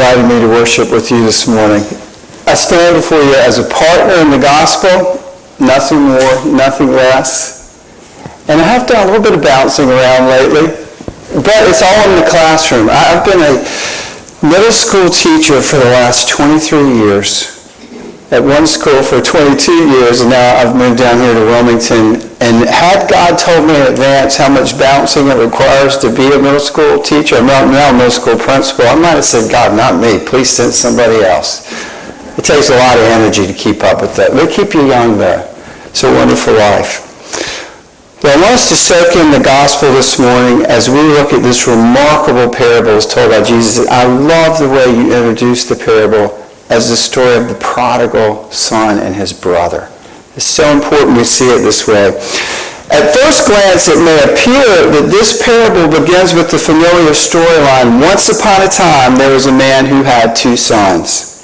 inviting me to worship with you this morning. I stand before you as a partner in the gospel, nothing more, nothing less. And I have done a little bit of bouncing around lately, but it's all in the classroom. I've been a middle school teacher for the last 23 years. At one school for 22 years, and now I've moved down here to Wilmington. And had God told me in advance how much bouncing it requires to be a middle school teacher, or now a middle school principal, I might have said, God, not me. Please send somebody else. It takes a lot of energy to keep up with that. They keep you young, though. It's a wonderful life. Well, I want us to soak in the gospel this morning as we look at this remarkable parable as told by Jesus. I love the way you introduced the parable as the story of the prodigal son and his brother. It's so important we see it this way. At first glance, it may appear that this parable begins with the familiar storyline. Once upon a time, there was a man who had two sons.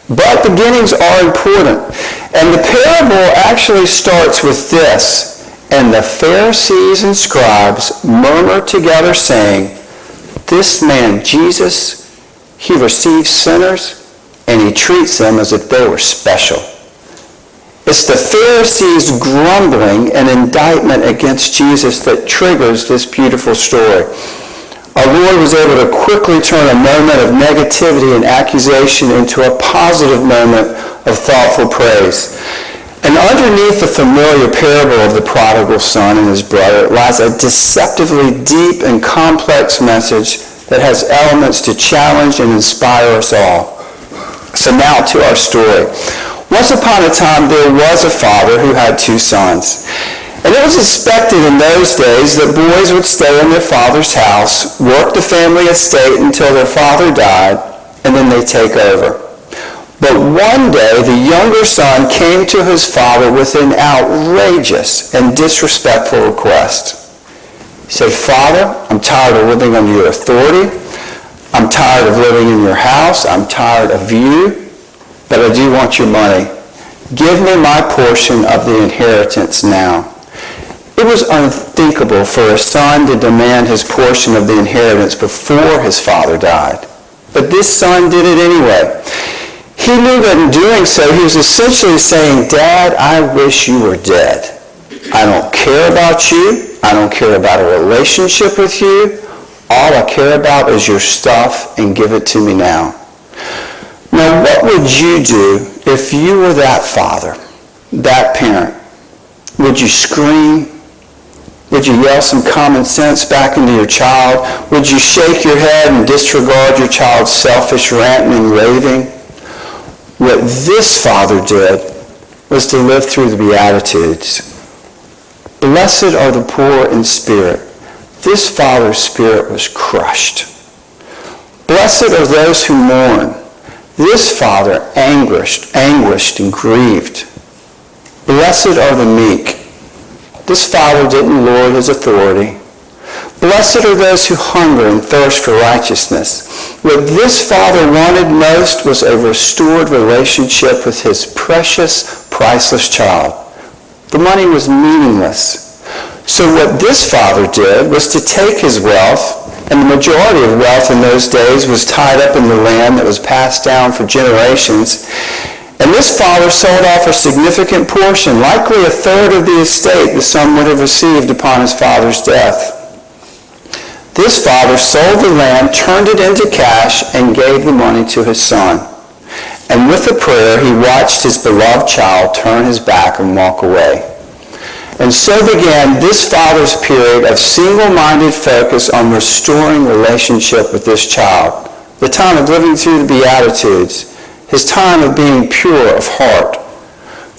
But beginnings are important. And the parable actually starts with this. And the Pharisees and scribes murmured together, saying, this man, Jesus, he receives sinners, and he treats them as if they were special. It's the Pharisees' grumbling and indictment against Jesus that triggers this beautiful story. Our Lord was able to quickly turn a moment of negativity and accusation into a positive moment of thoughtful praise. And underneath the familiar parable of the prodigal son and his brother lies a deceptively deep and complex message that has elements to challenge and inspire us all. So now to our story. Once upon a time, there was a father who had two sons. And it was expected in those days that boys would stay in their father's house, work the family estate until their father died, and then they'd take over. But one day, the younger son came to his father with an outrageous and disrespectful request. He said, Father, I'm tired of living under your authority. I'm tired of living in your house. I'm tired of you, but I do want your money. Give me my portion of the inheritance now. It was unthinkable for a son to demand his portion of the inheritance before his father died. But this son did it anyway. He knew that in doing so, he was essentially saying, Dad, I wish you were dead. I don't care about you. I don't care about a relationship with you. All I care about is your stuff, and give it to me now. Now, what would you do if you were that father, that parent? Would you scream? Would you yell some common sense back into your child? Would you shake your head and disregard your child's selfish ranting and raving? What this father did was to live through the Beatitudes. Blessed are the poor in spirit. This father's spirit was crushed. Blessed are those who mourn. This father anguished and grieved. Blessed are the meek. This father didn't lord his authority. Blessed are those who hunger and thirst for righteousness. What this father wanted most was a restored relationship with his precious, priceless child. The money was meaningless. So what this father did was to take his wealth, and the majority of wealth in those days was tied up in the land that was passed down for generations. And this father sold off a significant portion, likely a third of the estate the son would have received upon his father's death. This father sold the land, turned it into cash, and gave the money to his son. And with a prayer, he watched his beloved child turn his back and walk away. And so began this father's period of single-minded focus on restoring relationship with this child, the time of living through the Beatitudes, his time of being pure of heart.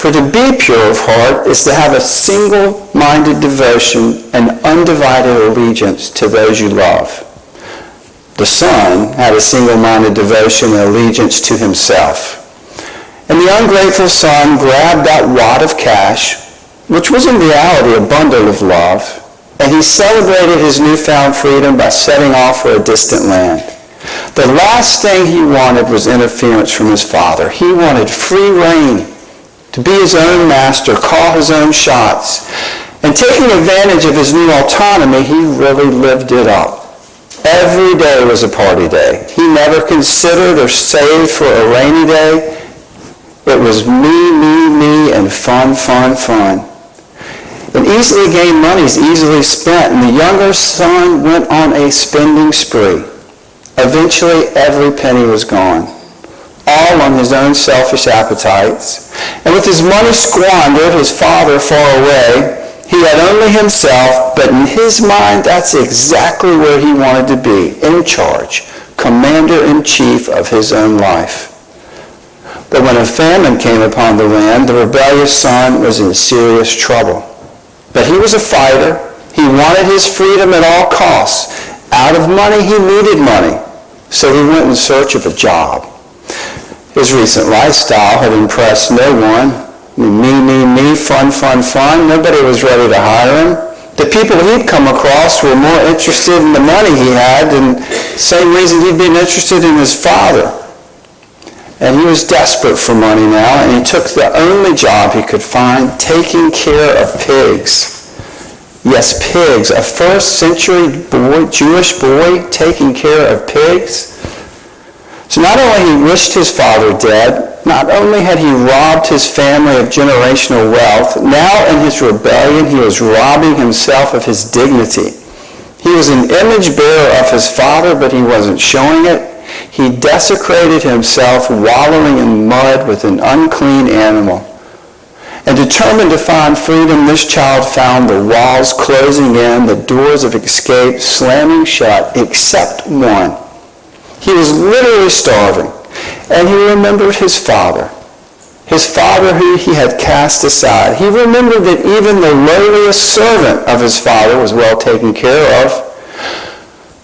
For to be pure of heart is to have a single-minded devotion and undivided allegiance to those you love. The son had a single-minded devotion and allegiance to himself. And the ungrateful son grabbed that wad of cash, which was in reality a bundle of love, and he celebrated his newfound freedom by setting off for a distant land. The last thing he wanted was interference from his father. He wanted free rein, to be his own master, call his own shots. And taking advantage of his new autonomy, he really lived it up. Every day was a party day. He He never considered or saved for a rainy day. It was me, and fun. And easily gained money is easily spent, and the younger son went on a spending spree. Eventually, every penny was gone, all on his own selfish appetites. And with his money squandered, his father far away, he had only himself, but in his mind, that's exactly where he wanted to be, in charge, commander-in-chief of his own life. But when a famine came upon the land, the rebellious son was in serious trouble. But he was a fighter. He wanted his freedom at all costs. Out of money, he needed money. So he went in search of a job. His recent lifestyle had impressed no one. Me, fun. Nobody was ready to hire him. The people he'd come across were more interested in the money he had than the same reason he'd been interested in his father. And he was desperate for money now, and he took the only job he could find, taking care of pigs. Yes, pigs. A first-century Jewish boy taking care of pigs. So not only he wished his father dead, not only had he robbed his family of generational wealth, now in his rebellion he was robbing himself of his dignity. He was an image bearer of his father, but he wasn't showing it. He desecrated himself, wallowing in mud with an unclean animal. And determined to find freedom, this child found the walls closing in, the doors of escape slamming shut, except one. He was literally starving, and he remembered his father who he had cast aside. He remembered that even the lowliest servant of his father was well taken care of.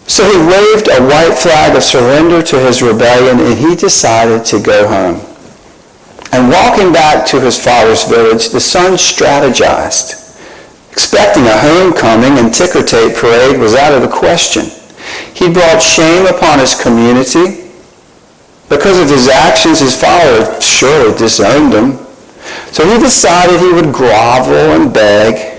So he waved a white flag of surrender to his rebellion, and he decided to go home. And walking back to his father's village, the son strategized. Expecting a homecoming and ticker tape parade was out of the question. He brought shame upon his community. Because of his actions, his father surely disowned him. So he decided he would grovel and beg.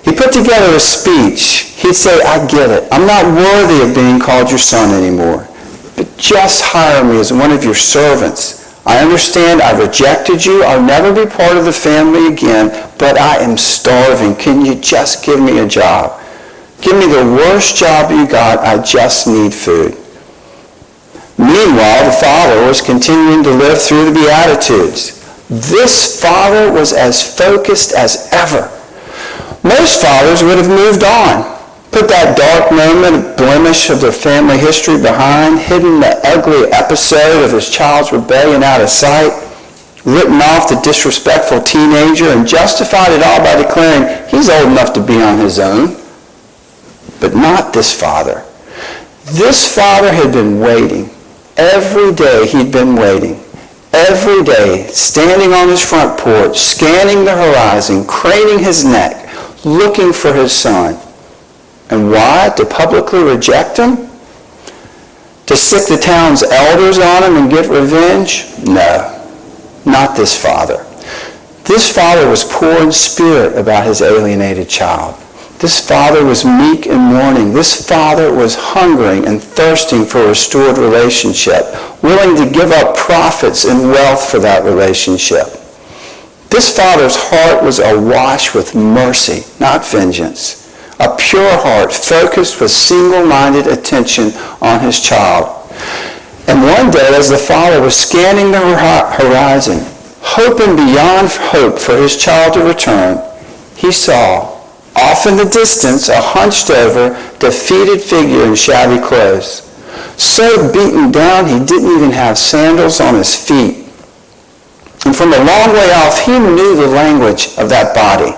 He put together a speech. He'd say, I get it. I'm not worthy of being called your son anymore. But just hire me as one of your servants. I understand I rejected you. I'll never be part of the family again, but I am starving. Can you just give me a job? Give me the worst job you got. I just need food. Meanwhile, the father was continuing to live through the Beatitudes. This father was as focused as ever. Most fathers would have moved on, put that dark moment, blemish of their family history behind, hidden the ugly episode of his child's rebellion out of sight, written off the disrespectful teenager, and justified it all by declaring he's old enough to be on his own. But not this father. This father had been waiting. Every day he'd been waiting. Every day, standing on his front porch, scanning the horizon, craning his neck, looking for his son. And why? To publicly reject him? To sick the town's elders on him and get revenge? No, not this father. This father was poor in spirit about his alienated child. This father was meek in mourning. This father was hungering and thirsting for a restored relationship, willing to give up profits and wealth for that relationship. This father's heart was awash with mercy, not vengeance. A pure heart focused with single-minded attention on his child. And one day, as the father was scanning the horizon, hoping beyond hope for his child to return, he saw, off in the distance, a hunched-over, defeated figure in shabby clothes. So beaten down, he didn't even have sandals on his feet. And from a long way off, he knew the language of that body,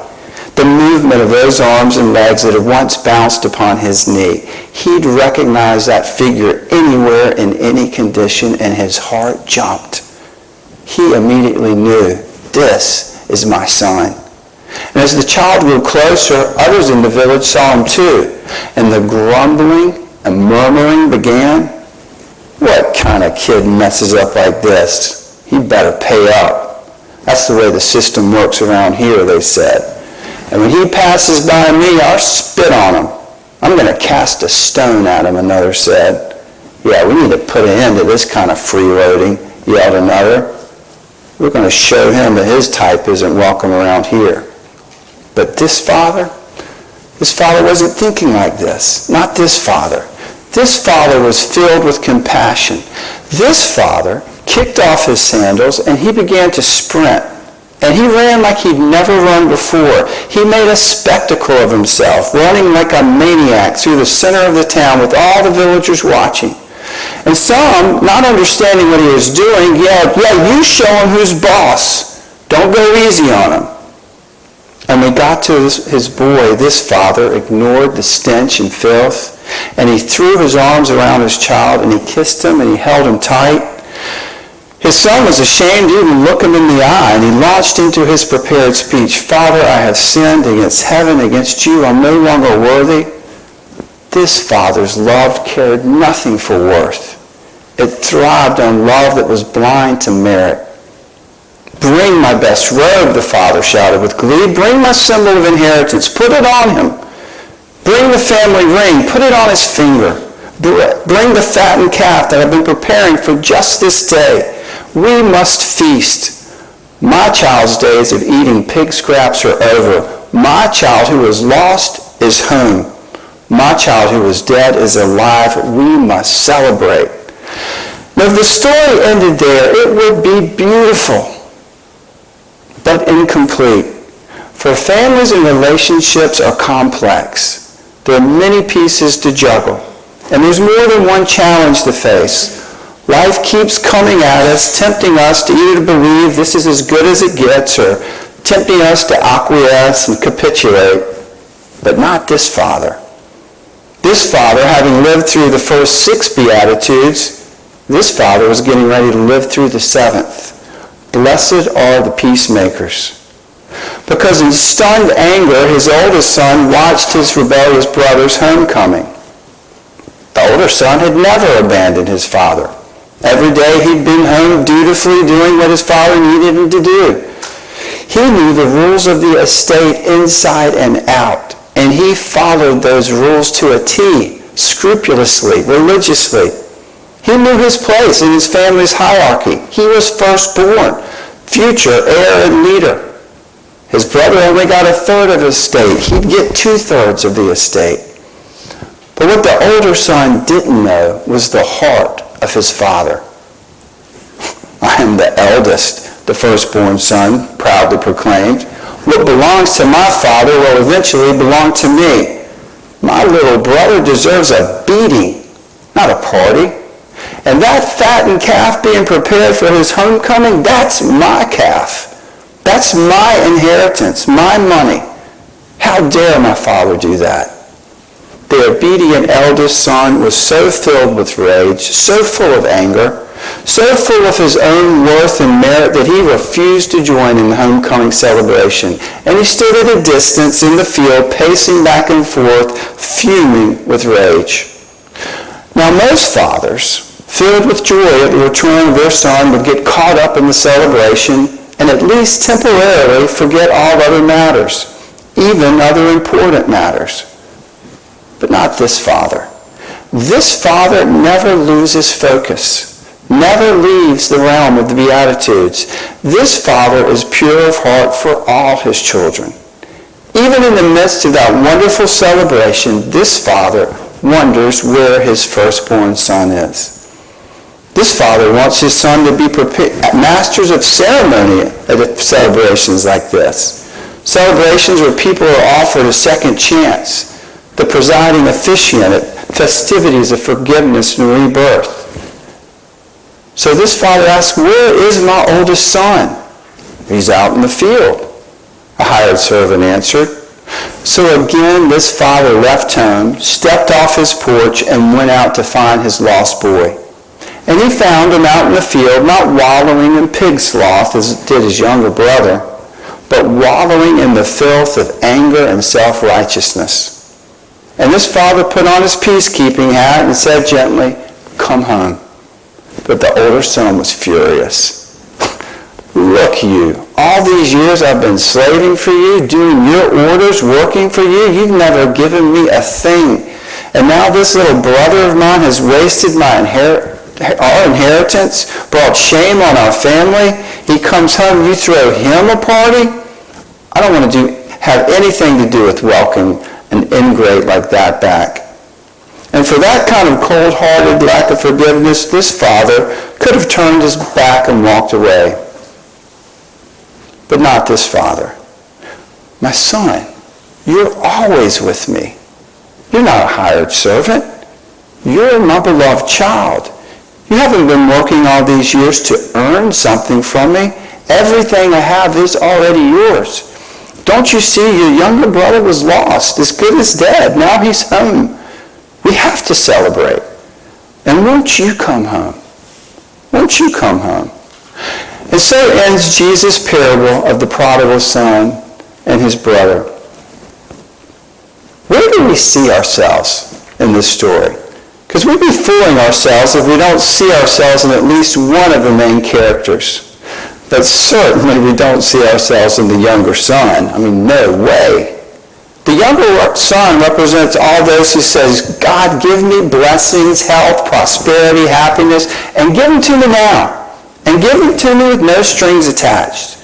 the movement of those arms and legs that had once bounced upon his knee. He'd recognize that figure anywhere in any condition, and his heart jumped. He immediately knew, this is my son. And as the child grew closer, others in the village saw him too, and the grumbling and murmuring began. What kind of kid messes up like this? He better pay up. That's the way the system works around here, they said. And when he passes by me, I'll spit on him. I'm going to cast a stone at him, another said. "Yeah, we need to put an end to this kind of freeloading," yelled another. "We're going to show him that his type isn't welcome around here." But this father wasn't thinking like this. Not this father. This father was filled with compassion. This father kicked off his sandals and he began to sprint. And he ran like he'd never run before. He made a spectacle of himself, running like a maniac through the center of the town with all the villagers watching. And some, not understanding what he was doing, yelled, "Yeah, you show him who's boss. Don't go easy on him." And when he got to his boy, this father ignored the stench and filth, and he threw his arms around his child, and he kissed him, and he held him tight. His son was ashamed to even look him in the eye, and he launched into his prepared speech, "Father, I have sinned against heaven, against you. I'm no longer worthy." This father's love cared nothing for worth. It thrived on love that was blind to merit. "Bring my best robe," the father shouted with glee. "Bring my symbol of inheritance. Put it on him. Bring the family ring. Put it on his finger. Bring the fattened calf that I've been preparing for just this day. We must feast. My child's days of eating pig scraps are over. My child who was lost is home. My child who was dead is alive. We must celebrate." Now, if the story ended there, it would be beautiful, but incomplete. For families and relationships are complex. There are many pieces to juggle, and there's more than one challenge to face. Life keeps coming at us, tempting us to either believe this is as good as it gets or tempting us to acquiesce and capitulate. But not this father. This father, having lived through the first 6 Beatitudes, this father was getting ready to live through the 7th. Blessed are the peacemakers. Because in stunned anger, his oldest son watched his rebellious brother's homecoming. The older son had never abandoned his father. Every day he'd been home dutifully doing what his father needed him to do. He knew the rules of the estate inside and out, and he followed those rules to a T, scrupulously, religiously. He knew his place in his family's hierarchy. He was firstborn, future heir and leader. His brother only got 1/3 of his estate. He'd get 2/3 of the estate. But what the older son didn't know was the heart of his father. "I am the eldest," the firstborn son proudly proclaimed. "What belongs to my father will eventually belong to me. My little brother deserves a beating, not a party. And that fattened calf being prepared for his homecoming, that's my calf. That's my inheritance, my money. How dare my father do that?" The obedient eldest son was so filled with rage, so full of anger, so full of his own worth and merit that he refused to join in the homecoming celebration. And he stood at a distance in the field, pacing back and forth, fuming with rage. Now, most fathers, filled with joy at the return of their son, would get caught up in the celebration and at least temporarily forget all other matters, even other important matters. But not this father. This father never loses focus, never leaves the realm of the Beatitudes. This father is pure of heart for all his children. Even in the midst of that wonderful celebration, this father wonders where his firstborn son is. This father wants his son to be masters of ceremony at celebrations like this. Celebrations where people are offered a second chance, the presiding officiant at festivities of forgiveness and rebirth. So this father asks, "Where is my oldest son?" "He's out in the field," a hired servant answered. So again, this father left home, stepped off his porch, and went out to find his lost boy. And he found him out in the field, not wallowing in pig sloth as did his younger brother, but wallowing in the filth of anger and self-righteousness. And this father put on his peacekeeping hat and said gently, "Come home." But the older son was furious. "Look, you, all these years I've been slaving for you, doing your orders, working for you. You've never given me a thing. And now this little brother of mine has wasted our inheritance, brought shame on our family. He comes home, you throw him a party? I don't want to have anything to do with welcoming an ingrate like that back. And for that kind of cold-hearted lack of forgiveness, this father could have turned his back and walked away. But not this father. My son, you're always with me. You're not a hired servant. You're my beloved child. You haven't been working all these years to earn something from me. Everything I have is already yours. Don't you see your younger brother was lost, as good as dead. Now he's home. We have to celebrate. And won't you come home? Won't you come home? And so ends Jesus' parable of the prodigal son and his brother. Where do we see ourselves in this story? Because we'd be fooling ourselves if we don't see ourselves in at least one of the main characters. But certainly we don't see ourselves in the younger son. I mean, no way. The younger son represents all those who says, God, give me blessings, health, prosperity, happiness, and give them to me now. And give them to me with no strings attached.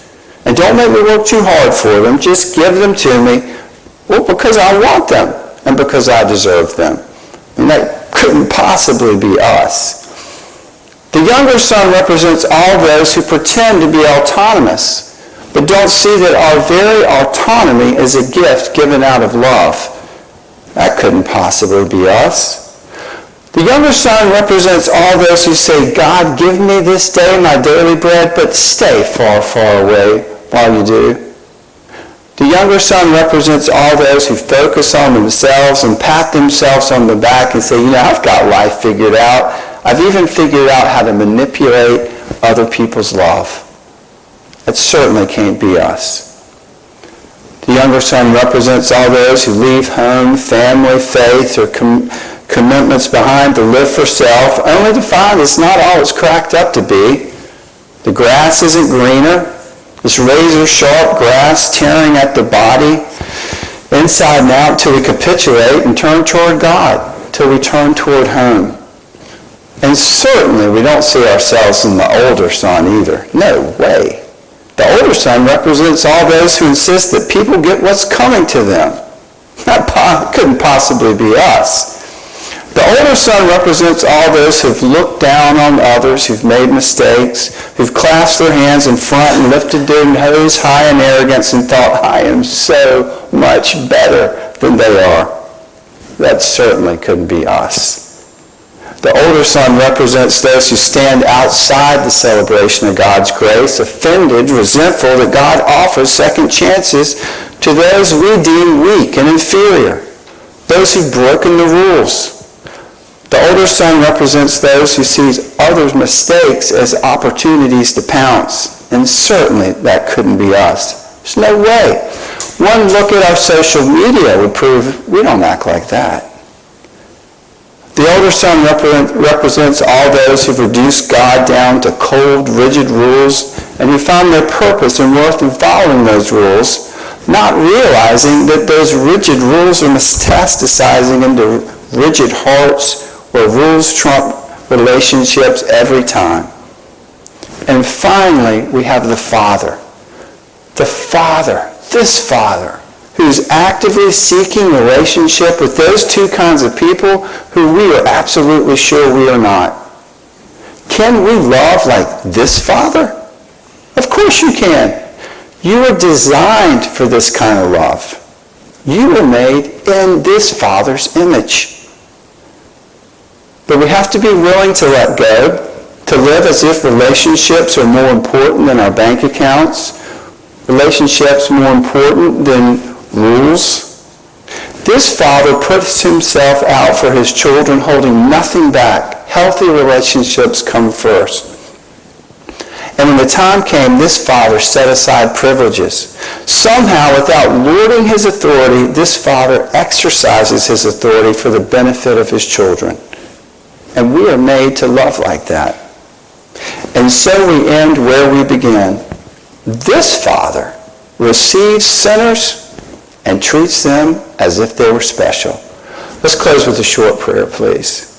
And don't make me work too hard for them. Just give them to me, well, because I want them and because I deserve them. And that couldn't possibly be us. The younger son represents all those who pretend to be autonomous, but don't see that our very autonomy is a gift given out of love. That couldn't possibly be us. The younger son represents all those who say, God, give me this day my daily bread, but stay far, far away while you do. The younger son represents all those who focus on themselves and pat themselves on the back and say, I've got life figured out. I've even figured out how to manipulate other people's love. That certainly can't be us. The younger son represents all those who leave home, family, faith, or commitments behind to live for self, only to find it's not all it's cracked up to be. The grass isn't greener. This razor-sharp grass tearing at the body, inside and out, till we capitulate and turn toward God, till we turn toward home. And certainly we don't see ourselves in the older son either. No way. The older son represents all those who insist that people get what's coming to them. That couldn't possibly be us. The older son represents all those who've looked down on others, who've made mistakes, who've clasped their hands in front and lifted their nose high in arrogance and thought, I am so much better than they are. That certainly couldn't be us. The older son represents those who stand outside the celebration of God's grace, offended, resentful that God offers second chances to those we deem weak and inferior, those who've broken the rules. The older son represents those who sees others' mistakes as opportunities to pounce, and certainly that couldn't be us. There's no way. One look at our social media would prove we don't act like that. The older son represents all those who've reduced God down to cold, rigid rules and who found their purpose and worth in following those rules, not realizing that those rigid rules are metastasizing into rigid hearts where rules trump relationships every time. And finally, we have the Father. The Father, this Father, who's actively seeking relationship with those two kinds of people who we are absolutely sure we are not. Can we love like this Father? Of course you can. You were designed for this kind of love. You were made in this Father's image. But we have to be willing to let go, to live as if relationships are more important than our bank accounts, relationships more important than rules. This father puts himself out for his children, holding nothing back. Healthy relationships come first. And when the time came, this father set aside privileges. Somehow, without lording his authority, this father exercises his authority for the benefit of his children. And we are made to love like that. And so we end where we begin. This father receives sinners and treats them as if they were special. Let's close with a short prayer, please.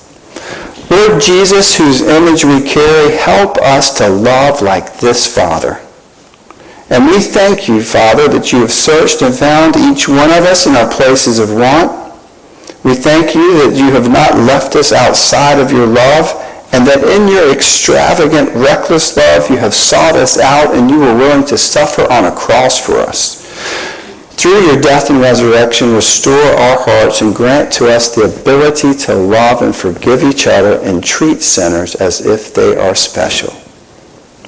Lord Jesus, whose image we carry, help us to love like this Father. And we thank you, Father, that you have searched and found each one of us in our places of want. We thank you that you have not left us outside of your love, and that in your extravagant, reckless love, you have sought us out and you were willing to suffer on a cross for us. Through your death and resurrection, restore our hearts and grant to us the ability to love and forgive each other and treat sinners as if they are special.